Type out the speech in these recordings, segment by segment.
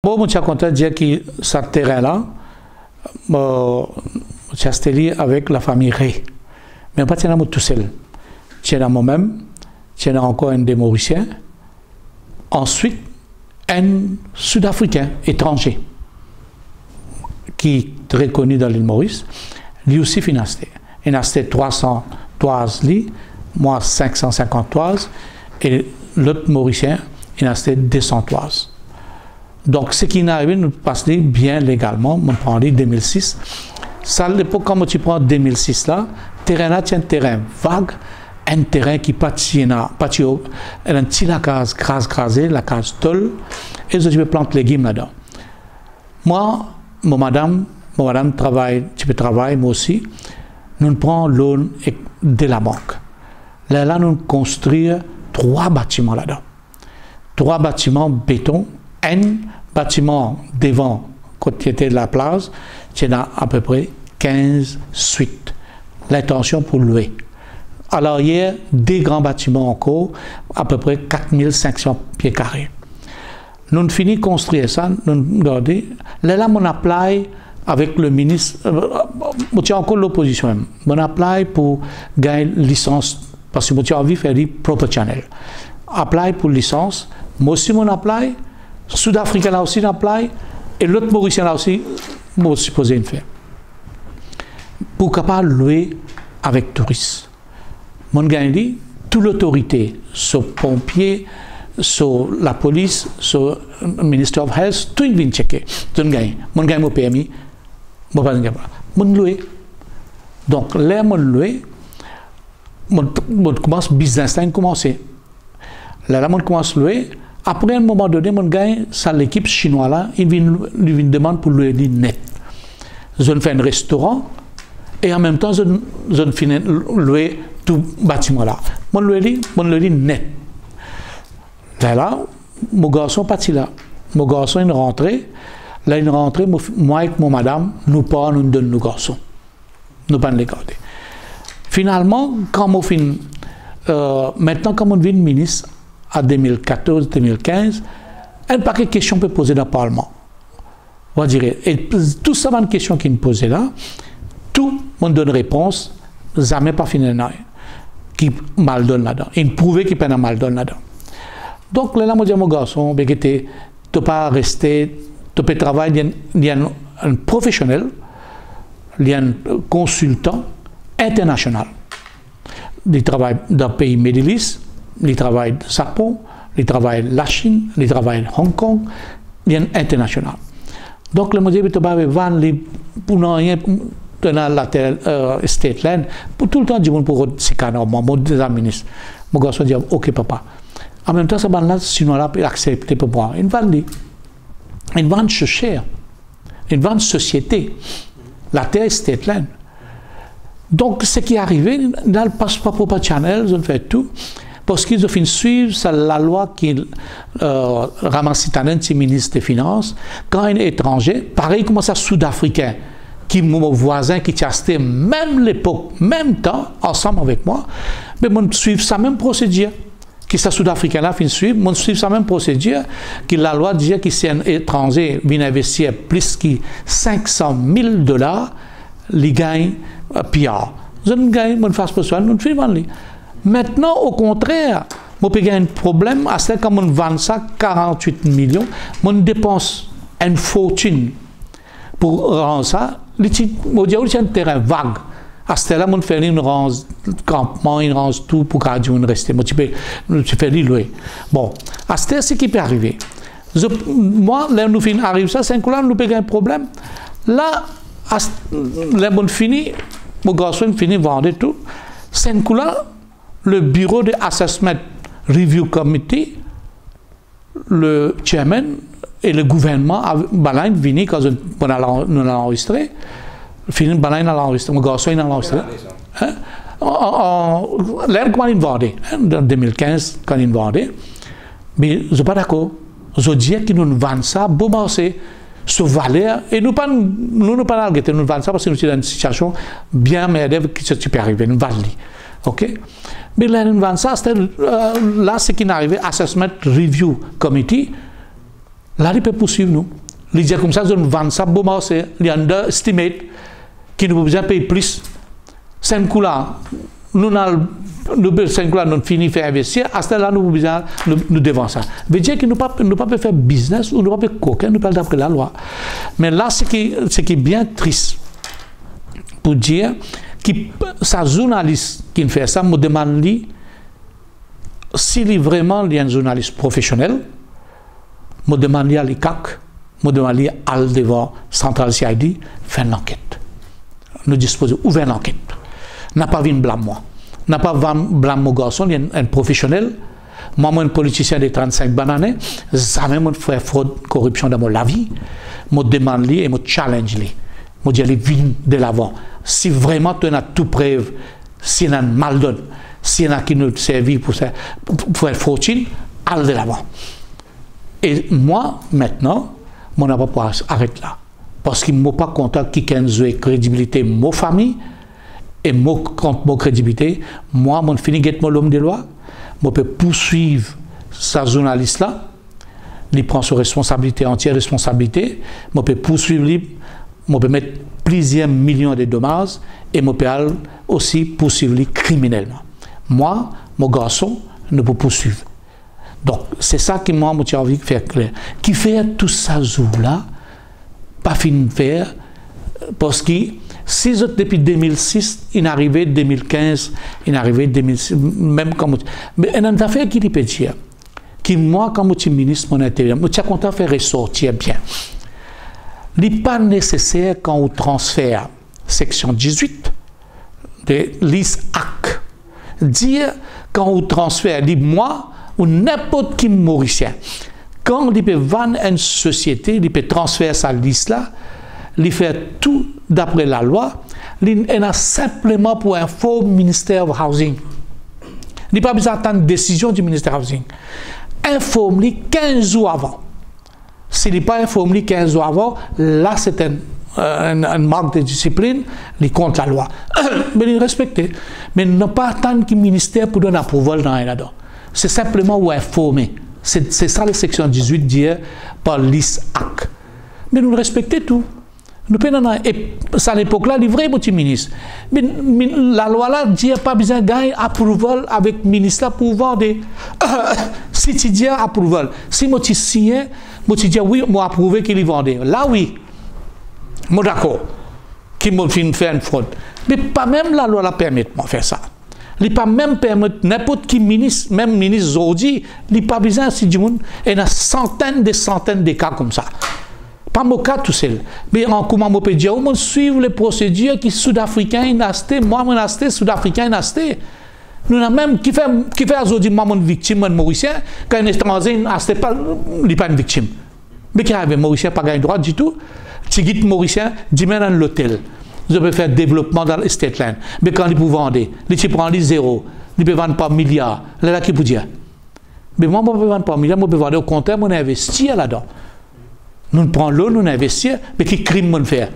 Bon, je suis content de dire que ce terrain-là, j'ai installé avec la famille Ré. Mais pas tout seul. J'ai moi-même, j'ai encore un des Mauriciens. Ensuite, un Sud-Africain étranger qui est très connu dans l'île Maurice, lui aussi financé. Il a acheté 300 toises, moi 550 toises, et l'autre Mauricien, il a acheté 200 toises. Donc, ce qui est arrivé, nous passons bien légalement, on prend en 2006. Ça, à l'époque, quand tu prends 2006 là, terrain là, c'est un terrain vague, un terrain qui patie, elle a un petit la case crasée, la case tol, et je peux planter légumes là-dedans. Moi, mon madame travaille, tu peux travailler, moi aussi, nous prenons l'eau de la banque. Là, nous construisons 3 bâtiments là-dedans. 3 bâtiments béton, un bâtiment devant, côté de la place, c'est à peu près 15 suites. L'intention pour louer. À l'arrière, 2 grands bâtiments encore, à peu près 4500 pieds carrés. Nous avons fini de construire ça, nous regardons. Là, on apply avec le ministre, on tient encore l'opposition même. On apply pour gagner licence, parce que on a envie de faire du proper channel. Apply pour licence, moi aussi on apply, Sud-Africain là aussi on apply, et l'autre Mauricien là aussi, moi supposé une faire. Pour capable louer avec touristes. Mon gagne dit, toute l'autorité, sur pompiers, sur la police, sur le Ministry of Health, tout vient checker. Tout gagne. Mon gagne mon PMI, mon pas gagne pas. Mon louer. Donc là mon louer, mon commence business là commencer. Là mon commence louer. Après un moment donné, mon gagne, ça l'équipe chinoise là, il vient demande pour louer net. Je fais un restaurant. Et en même temps, je finis louer tout bâtiment là. Mon louer net. Là, mon garçon parti là. Mon garçon est rentré. Là, il est rentré, moi et mon madame, nous pas nous donne nos garçons. Nous pas les garder. Finalement, quand on fin, maintenant, quand on devient ministre, en 2014-2015, un paquet de questions peut poser dans le Parlement. On va dire, et tout ça, une question qui me posait là, tout le monde donne réponse, jamais pas fini qui mal donne là-dedans. Il prouvait qu'il peut mal donne là-dedans. Donc là, moi, je dis à mon garçon, tu ne peux pas rester, tu peux travailler, il y a un professionnel, il y a un consultant international. Il travaille dans le pays Médilis, il travaille au Japon, il travaille la Chine, il travaille à Hong Kong, il y a un international. Donc le modèle tu peux vendre pour rien dans la state land pour tout le temps du monde pour ces canaux mon ministre mon garçon dit ok papa en même temps ça va là sinon là peut accepter pour moi une vente cher une vente société la terre state land. Donc ce qui est arrivé dans le passeport pour channel ils ont fait tout parce qu'ils ont fini de suivre la loi qui ramasse le ministre des Finances quand un étranger pareil comme ça sud-africain qui mon voisin qui t'a acheté même l'époque, même temps, ensemble avec moi, mais on suit sa même procédure. Qui ça sud-africain là fin suivre, on suit sa même procédure, que la loi dit que si un étranger vient investir plus que $500,000, il gagne PR. Je ne gagne, on fasse pas ça, on fait vendre. Maintenant, au contraire, on peut gagner un problème, à ce quand on vend ça 48 millions, on dépense une fortune pour rendre ça. C'est un terrain vague. À ce là on fait une range campement, une range tout pour garder une rester. Tu fais louer. Bon, à ce ce qui peut arriver. Moi, là, nous finissons arrive ça, 5 ans, nous avons un problème. Là, là, on finit, mon garçon finit vendre tout. 5 ans, le bureau de Assessment Review Committee, le chairman, et le gouvernement, Balain vini quand nous l'avons enregistré, fini Balain l'a enregistré, mon garçon l'a enregistré. L'air comment il vendait, en 2015 quand il vendait, mais je ne suis pas d'accord. Je dis qu'ils nous vendent ça, bon marché, sur valeur, et nous ne pas l'arrêter, nous vendons ça parce que nous sommes dans une situation bien meilleure que ce qui peut arriver, nous vendons. Ok? Mais là, nous vendons ça, là, ce qui est arrivé, Assessment Review Committee, Là, il peut poursuivre nous. Il dit comme ça, je vends ça, bon marché, il y a un estimate qui nous besoin payer plus. 5 coups là, nous avons fini de faire investir, à ce là nous devons ça. Veut dire que nous ne pouvons pas faire business ou nous ne pouvons pas coquin, nous ne pouvons pas d'après la loi. Mais là, ce qui est bien triste, pour dire que sa journaliste qui fait ça, me demande s'il est vraiment un journaliste professionnel, me demande à l'ICAC, me demande à devant Central CID, faire une enquête. Nous disposons ouvrir une enquête. N'a pas vu une blâme moi. N'a pas blâme mon garçon, il est un professionnel. Moi, un politicien de 35 bananes, jamais je fais fraude, corruption dans ma vie. Je demande lui et je challenge lui. Je dis, viens de l'avant. Si vraiment tu as tout preuve, s'il y a un mal donne, s'il y en a qui nous servent pour faire fortune, allez de l'avant. Et moi, maintenant, je n'ai pas arrêter là. Parce qu'il ne m'a pas content qui a une crédibilité, ma famille, et contre ma crédibilité, moi, je finis d'être l'homme de loi, je peux poursuivre ce journaliste-là, il prend sa responsabilité, entière responsabilité, je peux poursuivre lui, je peux mettre plusieurs millions de dommages, et je peux aussi poursuivre lui criminellement. Moi, mon garçon, ne peut poursuivre. Donc, c'est ça que moi, j'ai envie de faire clair. Qui fait tout ça jour-là, pas fini de faire, parce que si depuis 2006, il est arrivé 2015, il est arrivé 2006, même comme... Mais il y a une affaire qui peut dire, que moi, comme je suis ministre de l'Intérieur, je suis content de faire ressortir bien. Il n'est pas nécessaire quand on transfère section 18 de l'ISAC, dire quand on transfère, dit moi, ou n'importe qui mauricien, quand il peut vendre une société, il peut transférer sa liste là, il fait tout d'après la loi, il a simplement pour un faux ministère de Housing. Il n'a pas besoin d'attendre une décision du ministère de Housing. Informe-lui 15 jours avant. S'il n'est pas informé 15 jours avant, là c'est un marque de discipline, il compte la loi. Mais il respecte. Mais il n'a pas attendre que le ministère pour donner un approval dans là-dedans. C'est simplement où informer. C'est ça la section 18 dit par l'ISAC. Mais nous respectons tout. Nous prenons, et à l'époque-là, il est vrai, mon ministre. Mais la loi là dit pas besoin de gagner approval avec le ministre pour vendre. Si tu dis approval, si moi tu signes, moi tu dis oui, moi approuvé qu'il y vendait. Là oui, moi d'accord, qu'il m'a fait une fraude. Mais pas même la loi la permet de faire ça. Il pas même permettre n'importe qui ministre, même ministre aujourd'hui, il pas besoin si du monde. Il y a centaines de cas comme ça. Pas mon cas tout seul. Mais en comment on peut dire, on suit les procédures qui sud-africains nasté, moi mon nasté, sud-africain nasté. Nous avons même qui fait aujourd'hui moi mon victime un mauricien, quand un étranger nasté pas, il n'est pas une victime. Mais qui arrive mauricien pas gagné droit du tout. Tu guides mauricien, dis même dans l'hôtel. Je peux faire développement dans l'estate land. Mais quand il peut vendre, il prend les zéro, il peut vendre par milliard. Là qui peut dire. Mais moi je peux vendre par milliard, moi je peux vendre au contraire, moi investir là-dedans. Nous prenons l'eau, nous investissons, mais qui crime nous faire?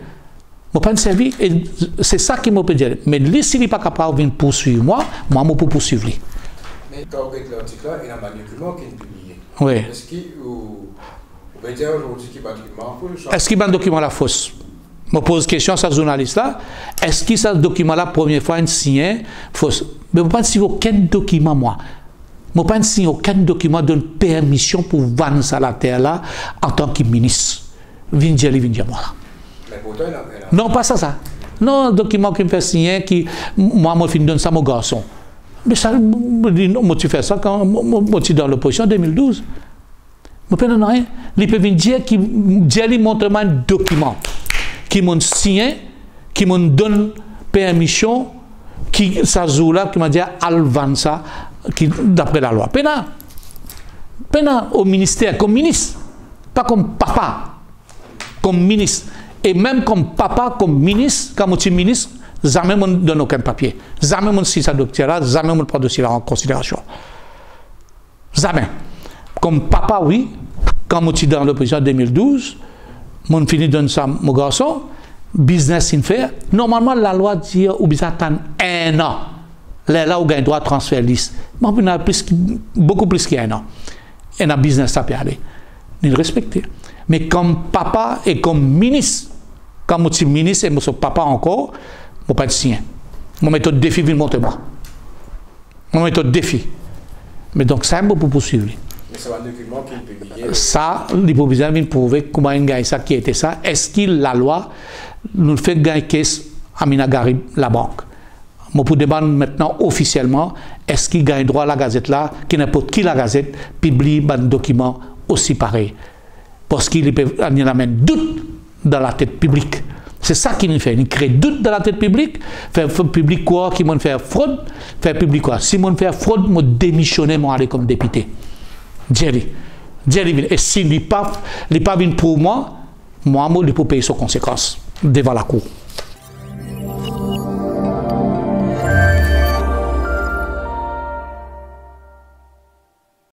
Je ne pas servir, et c'est ça qui me peut dire. Mais lui, s'il n'est pas capable de poursuivre moi, je peux poursuivre lui. Mais quand vous avez l'article là, il y a un document qui est publié. Oui. Est-ce qu'il peut dire aujourd'hui qu'il y a un document faux? Est-ce qu'il y a un document là fausse? Je me pose question à ce journaliste-là. Est-ce que ce document-là, première fois, est signé fausse? Mais je ne peux pas signer aucun document, moi. Je ne peux pas signer aucun document de permission pour vendre ça à la terre là en tant que ministre. Viens dire moi. Mais pourtant, il a... Non, pas ça. Non, un document qui me fait signer, qui, moi, je donne ça à mon garçon. Mais ça, moi, tu fais ça quand moi, tu es dans l'opposition en 2012. Je ne peux rien. Il peut venir dire qu'il montre un document qui m'a signé, qui me donne permission, qui, ça joue là, qui m'a dit, al vendre ça, d'après la loi. Pena au ministère, comme ministre, pas comme papa, comme ministre. Et même comme papa, comme ministre, comme ministre, jamais on ne donne aucun papier. Jamais on ne signe sa doctorat, jamais on ne prend dossier en considération. Jamais. Comme papa, oui, quand je suis dans l'opposition en 2012, on finit de donner ça à mon garçon, business in fait. Normalement, la loi dit ou bien attendre 1 an. Là où on a droit de transfert liste. Mais on a beaucoup plus qu'un an. Et un business, ça peut aller. ni respecter. Mais comme papa et comme ministre, comme je suis ministre et mon papa encore, je ne pas être sien. Mon méthode défi vient montrer moi. Mon méthode défi. Mais donc ça, je peux poursuivre. Mais c'est un document qui est publié. Ça, il faut bien prouver comment il gagne ça, qui était ça. Est-ce que la loi nous fait gagner caisse à Minagarib, la banque? Je peux demander maintenant officiellement, est-ce qu'il gagne droit à la gazette là, qui n'importe qui la gazette publie un document aussi pareil. Parce qu'il amène doute dans la tête publique. C'est ça qu'il fait. Il crée doute dans la tête publique. Faire public quoi, qui m'ont fait fraude, faire public quoi. Si m'ont fait fraude, m'ont démissionné, m'ont allé comme député. Jerry. Et s'il n'est pas venu pour moi, je peux payer ses conséquences devant la cour.